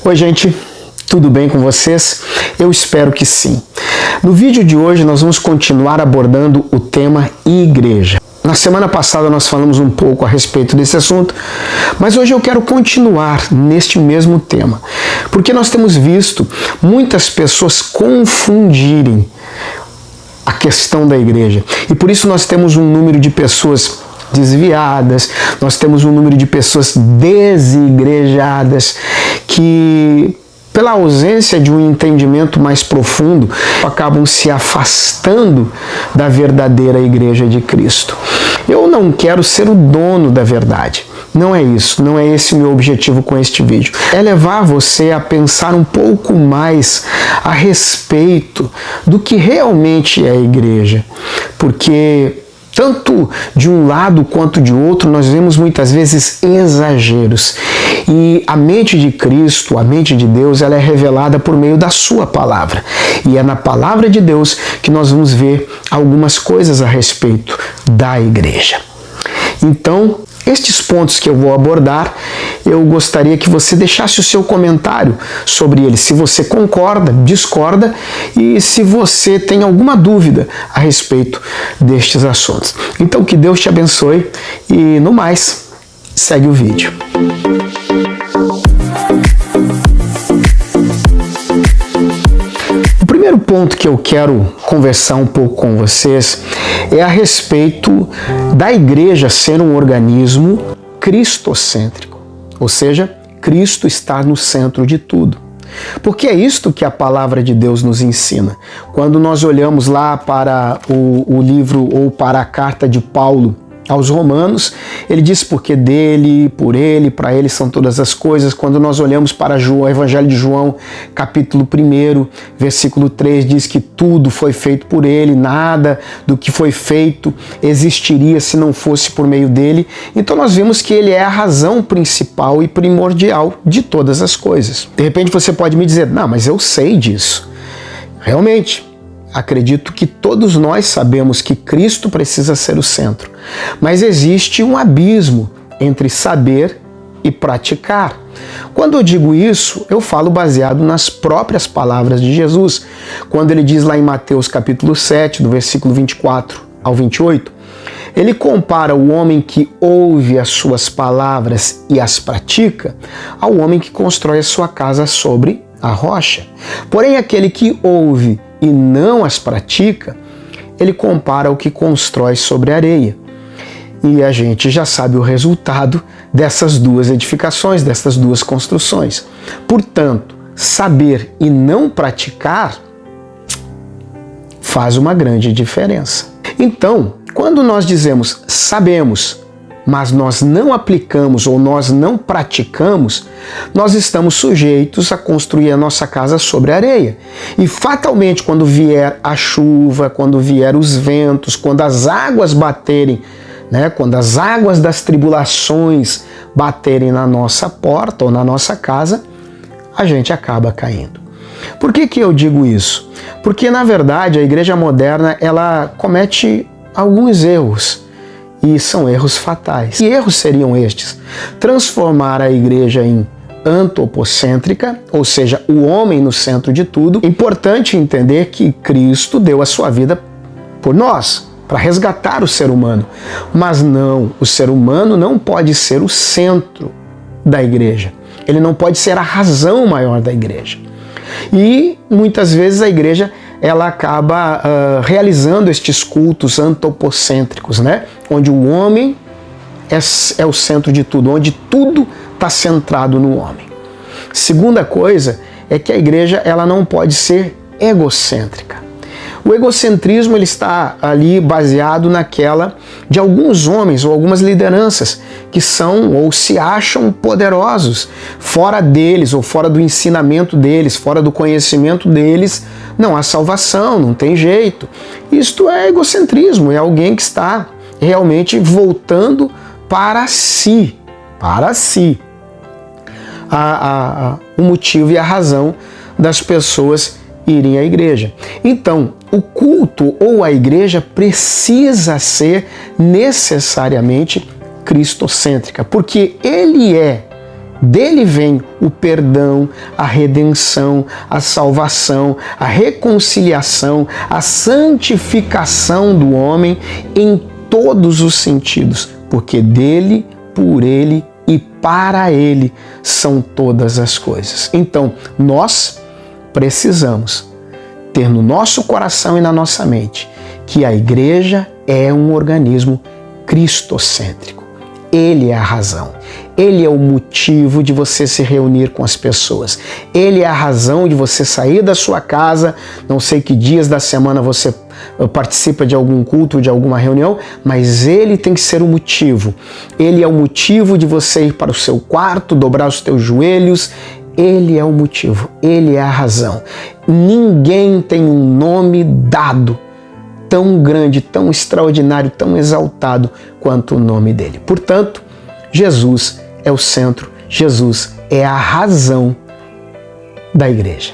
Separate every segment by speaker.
Speaker 1: Oi, gente, tudo bem com vocês? Eu espero que sim. No vídeo de hoje nós vamos continuar abordando o tema igreja. Na semana passada nós falamos um pouco a respeito desse assunto, mas hoje eu quero continuar neste mesmo tema, porque nós temos visto muitas pessoas confundirem a questão da igreja, e por isso nós temos um número de pessoas desviadas, nós temos um número de pessoas desigrejadas que, pela ausência de um entendimento mais profundo, acabam se afastando da verdadeira igreja de Cristo. Eu não quero ser o dono da verdade. Não é isso, não é esse o meu objetivo com este vídeo. É levar você a pensar um pouco mais a respeito do que realmente é a igreja. Porque tanto de um lado quanto de outro, nós vemos muitas vezes exageros. E a mente de Cristo, a mente de Deus, ela é revelada por meio da sua palavra. E é na palavra de Deus que nós vamos ver algumas coisas a respeito da igreja. Então, estes pontos que eu vou abordar, eu gostaria que você deixasse o seu comentário sobre eles, se você concorda, discorda e se você tem alguma dúvida a respeito destes assuntos. Então, que Deus te abençoe e, no mais, segue o vídeo. O primeiro ponto que eu quero conversar um pouco com vocês é a respeito da igreja ser um organismo cristocêntrico, ou seja, Cristo está no centro de tudo. Porque é isto que a palavra de Deus nos ensina. Quando nós olhamos lá para o livro ou para a carta de Paulo aos Romanos, ele diz porque dele, por ele, para ele são todas as coisas. Quando nós olhamos para o Evangelho de João, capítulo 1, versículo 3, diz que tudo foi feito por ele, nada do que foi feito existiria se não fosse por meio dele. Então nós vimos que ele é a razão principal e primordial de todas as coisas. De repente você pode me dizer, não, mas eu sei disso. Realmente, acredito que todos nós sabemos que Cristo precisa ser o centro, mas existe um abismo entre saber e praticar. Quando eu digo isso, eu falo baseado nas próprias palavras de Jesus, quando ele diz lá em Mateus capítulo 7, do versículo 24 ao 28, ele compara o homem que ouve as suas palavras e as pratica ao homem que constrói a sua casa sobre a rocha. Porém, aquele que ouve e não as pratica, ele compara o que constrói sobre a areia. E a gente já sabe o resultado dessas duas edificações, dessas duas construções. Portanto, saber e não praticar faz uma grande diferença. Então, quando nós dizemos sabemos, mas nós não aplicamos ou nós não praticamos, nós estamos sujeitos a construir a nossa casa sobre a areia. E fatalmente, quando vier a chuva, quando vier os ventos, quando as águas baterem, quando as águas das tribulações baterem na nossa porta ou na nossa casa, a gente acaba caindo. Por que eu digo isso? Porque, na verdade, a igreja moderna ela comete alguns erros. E são erros fatais. Que erros seriam estes? Transformar a igreja em antropocêntrica, ou seja, o homem no centro de tudo. É importante entender que Cristo deu a sua vida por nós, para resgatar o ser humano. Mas não, o ser humano não pode ser o centro da igreja. Ele não pode ser a razão maior da igreja. E muitas vezes a igreja ela acaba realizando estes cultos antropocêntricos, onde o homem é o centro de tudo, onde tudo está centrado no homem. Segunda coisa é que a igreja ela não pode ser egocêntrica. O egocentrismo ele está ali baseado naquela de alguns homens ou algumas lideranças que são ou se acham poderosos. Fora deles ou fora do ensinamento deles, fora do conhecimento deles, não há salvação, não tem jeito. Isto é egocentrismo, é alguém que está realmente voltando para si, o motivo e a razão das pessoas irem à igreja. Então, o culto ou a igreja precisa ser necessariamente cristocêntrica, porque ele é Dele vem o perdão, a redenção, a salvação, a reconciliação, a santificação do homem em todos os sentidos, porque dele, por ele e para ele são todas as coisas. Então, nós precisamos ter no nosso coração e na nossa mente que a igreja é um organismo cristocêntrico. Ele é a razão. Ele é o motivo de você se reunir com as pessoas. Ele é a razão de você sair da sua casa, não sei que dias da semana você participa de algum culto, de alguma reunião, mas ele tem que ser o motivo. Ele é o motivo de você ir para o seu quarto, dobrar os teus joelhos. Ele é o motivo, ele é a razão. Ninguém tem um nome dado tão grande, tão extraordinário, tão exaltado quanto o nome dele. Portanto, Jesus é o centro, Jesus é a razão da igreja.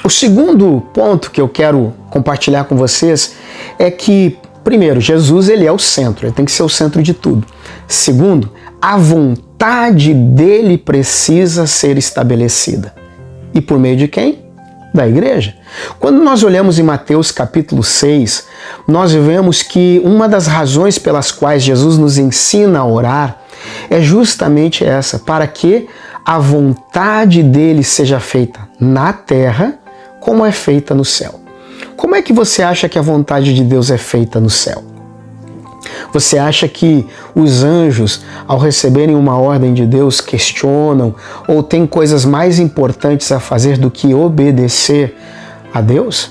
Speaker 1: O segundo ponto que eu quero compartilhar com vocês é que, primeiro, Jesus ele é o centro, ele tem que ser o centro de tudo. Segundo, a vontade dele precisa ser estabelecida. E por meio de quem? Da igreja. Quando nós olhamos em Mateus capítulo 6, nós vemos que uma das razões pelas quais Jesus nos ensina a orar é justamente essa, para que a vontade dele seja feita na terra como é feita no céu. Como é que você acha que a vontade de Deus é feita no céu? Você acha que os anjos, ao receberem uma ordem de Deus, questionam ou têm coisas mais importantes a fazer do que obedecer a Deus?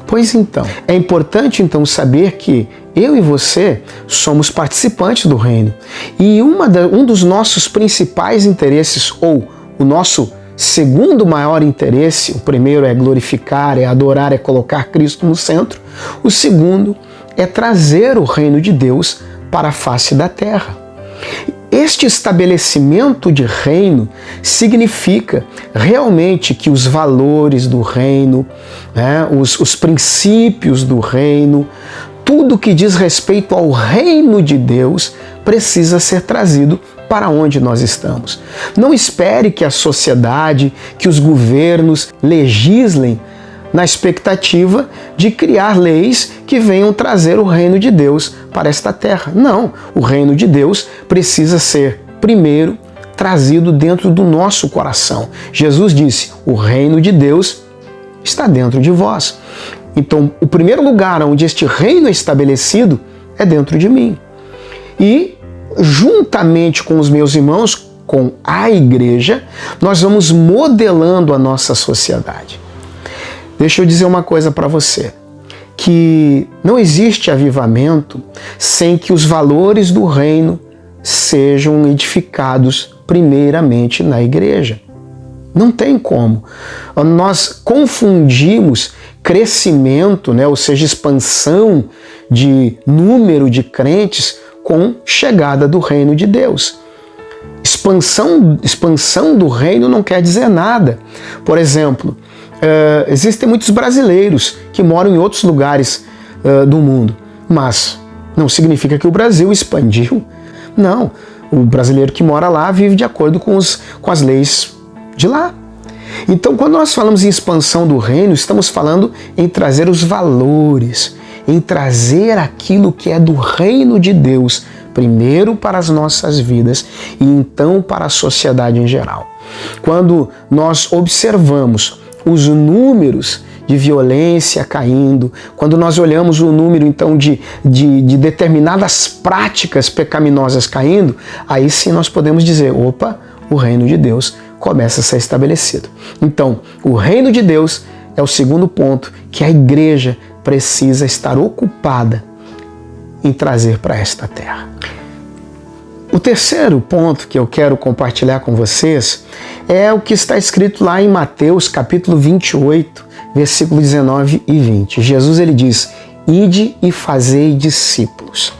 Speaker 1: Pois então, é importante então saber que eu e você somos participantes do reino. E um dos nossos principais interesses, ou o nosso segundo maior interesse, o primeiro é glorificar, é adorar, é colocar Cristo no centro. O segundo é trazer o reino de Deus para a face da terra. Este estabelecimento de reino significa realmente que os valores do reino, os princípios do reino, tudo que diz respeito ao reino de Deus precisa ser trazido para onde nós estamos. Não espere que a sociedade, que os governos legislem na expectativa de criar leis que venham trazer o reino de Deus para esta terra. Não, o reino de Deus precisa ser, primeiro, trazido dentro do nosso coração. Jesus disse, o reino de Deus está dentro de vós. Então, o primeiro lugar onde este reino é estabelecido é dentro de mim. E, juntamente com os meus irmãos, com a igreja, nós vamos modelando a nossa sociedade. Deixa eu dizer uma coisa para você, que não existe avivamento sem que os valores do reino sejam edificados primeiramente na igreja. Não tem como. Nós confundimos crescimento, ou seja, expansão de número de crentes com chegada do reino de Deus. Expansão do reino não quer dizer nada. Por exemplo, existem muitos brasileiros que moram em outros lugares do mundo, mas não significa que o Brasil expandiu. Não, o brasileiro que mora lá vive de acordo com as leis de lá. Então, quando nós falamos em expansão do reino, estamos falando em trazer os valores, em trazer aquilo que é do reino de Deus, primeiro para as nossas vidas e então para a sociedade em geral. Quando nós observamos os números de violência caindo, quando nós olhamos o número então de determinadas práticas pecaminosas caindo, aí sim nós podemos dizer, opa, o reino de Deus começa a ser estabelecido. Então, o reino de Deus é o segundo ponto que a igreja precisa estar ocupada em trazer para esta terra. O terceiro ponto que eu quero compartilhar com vocês é o que está escrito lá em Mateus capítulo 28, versículo 19 e 20. Jesus ele diz, ide e fazei discípulos.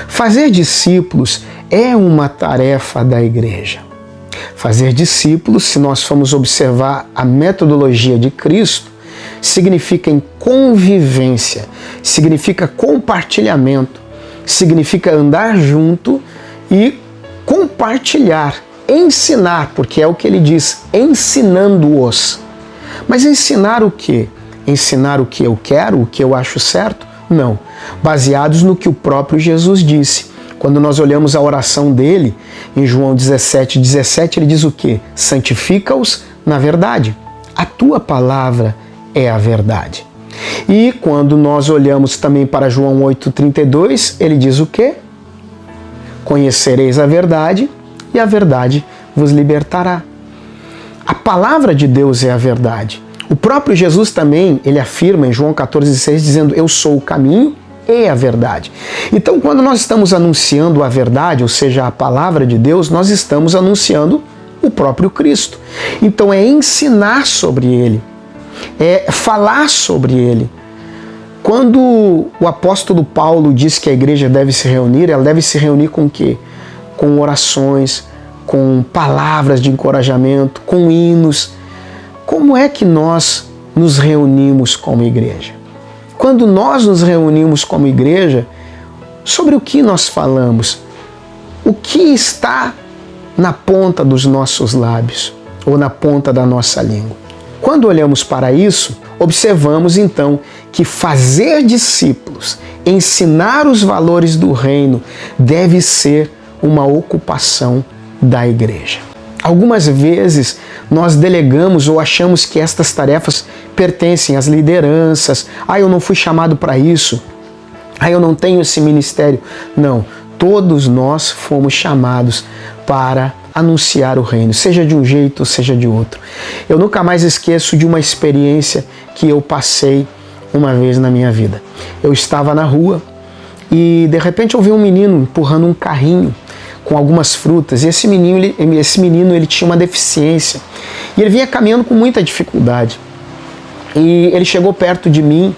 Speaker 1: Fazer discípulos é uma tarefa da igreja. Fazer discípulos, se nós formos observar a metodologia de Cristo, significa em convivência, significa compartilhamento, significa andar junto e compartilhar ensinar, porque é o que ele diz, ensinando-os. Mas ensinar o quê? Ensinar o que eu quero, o que eu acho certo? Não. Baseados no que o próprio Jesus disse. Quando nós olhamos a oração dele, em João 17:17, ele diz o quê? Santifica-os na verdade. A tua palavra é a verdade. E quando nós olhamos também para João 8:32, ele diz o quê? Conhecereis a verdade e a verdade vos libertará. A palavra de Deus é a verdade. O próprio Jesus também, ele afirma em João 14:6, dizendo, eu sou o caminho e a verdade. Então, quando nós estamos anunciando a verdade, ou seja, a palavra de Deus, nós estamos anunciando o próprio Cristo. Então, é ensinar sobre ele, é falar sobre ele. Quando o apóstolo Paulo diz que a igreja deve se reunir, ela deve se reunir com o quê? Com orações, com palavras de encorajamento, com hinos. Como é que nós nos reunimos como igreja? Quando nós nos reunimos como igreja, sobre o que nós falamos? O que está na ponta dos nossos lábios ou na ponta da nossa língua? Quando olhamos para isso, observamos então que fazer discípulos, ensinar os valores do reino, deve ser uma ocupação da igreja. Algumas vezes nós delegamos ou achamos que estas tarefas pertencem às lideranças. Eu não fui chamado para isso. Eu não tenho esse ministério. Não, todos nós fomos chamados para anunciar o reino, seja de um jeito ou seja de outro. Eu nunca mais esqueço de uma experiência que eu passei uma vez na minha vida. Eu estava na rua e de repente eu vi um menino empurrando um carrinho com algumas frutas, e esse menino ele tinha uma deficiência e ele vinha caminhando com muita dificuldade. E ele chegou perto de mim,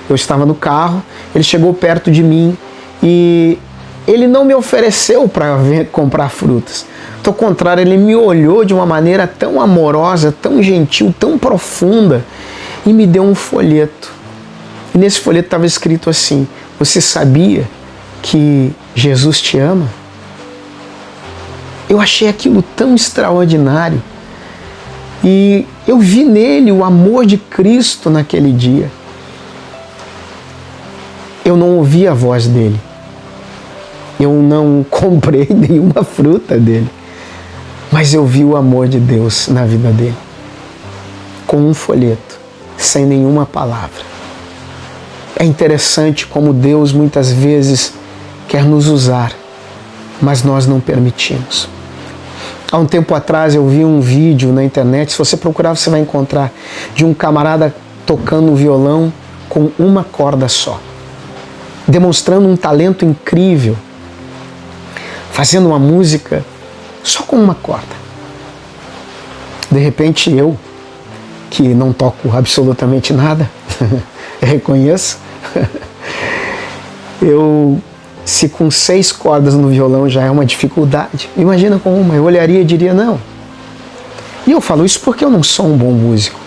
Speaker 1: eu estava no carro, ele chegou perto de mim e ele não me ofereceu para vir comprar frutas. Ao contrário, ele me olhou de uma maneira tão amorosa, tão gentil, tão profunda e me deu um folheto. E nesse folheto estava escrito assim: você sabia que Jesus te ama? Eu achei aquilo tão extraordinário e eu vi nele o amor de Cristo naquele dia. Eu não ouvi a voz dele, eu não comprei nenhuma fruta dele, mas eu vi o amor de Deus na vida dele, com um folheto, sem nenhuma palavra. É interessante como Deus muitas vezes quer nos usar, mas nós não permitimos. Há um tempo atrás eu vi um vídeo na internet, se você procurar você vai encontrar, de um camarada tocando violão com uma corda só, demonstrando um talento incrível, fazendo uma música só com uma corda. De repente eu, que não toco absolutamente nada, reconheço, se com 6 cordas no violão já é uma dificuldade, imagina com uma. Eu olharia e diria não. E eu falo isso porque eu não sou um bom músico.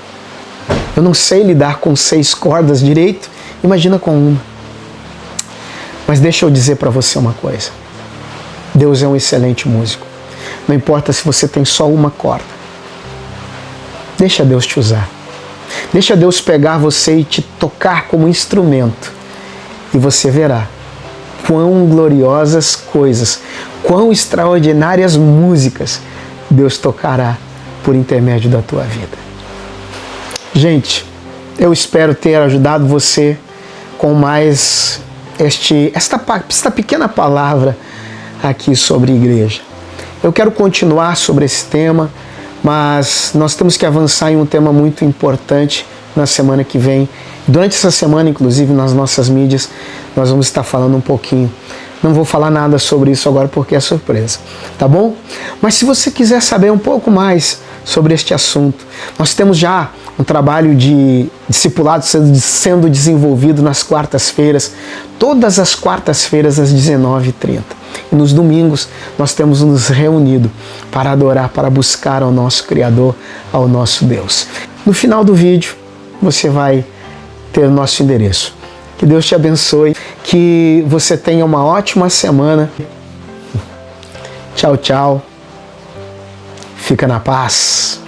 Speaker 1: Eu não sei lidar com 6 cordas direito, imagina com uma. Mas deixa eu dizer para você uma coisa. Deus é um excelente músico. Não importa se você tem só uma corda. Deixa Deus te usar. Deixa Deus pegar você e te tocar como instrumento. E você verá quão gloriosas coisas, quão extraordinárias músicas Deus tocará por intermédio da tua vida. Gente, eu espero ter ajudado você com mais esta pequena palavra aqui sobre igreja. Eu quero continuar sobre esse tema, mas nós temos que avançar em um tema muito importante na semana que vem. Durante essa semana, inclusive, nas nossas mídias, nós vamos estar falando um pouquinho. Não vou falar nada sobre isso agora porque é surpresa, tá bom? Mas se você quiser saber um pouco mais sobre este assunto, nós temos já um trabalho de discipulado sendo desenvolvido nas quartas-feiras, todas as quartas-feiras às 19h30. E nos domingos nós temos nos reunido para adorar, para buscar ao nosso Criador, ao nosso Deus. No final do vídeo você vai ter o nosso endereço. Que Deus te abençoe, que você tenha uma ótima semana. Tchau, tchau. Fica na paz.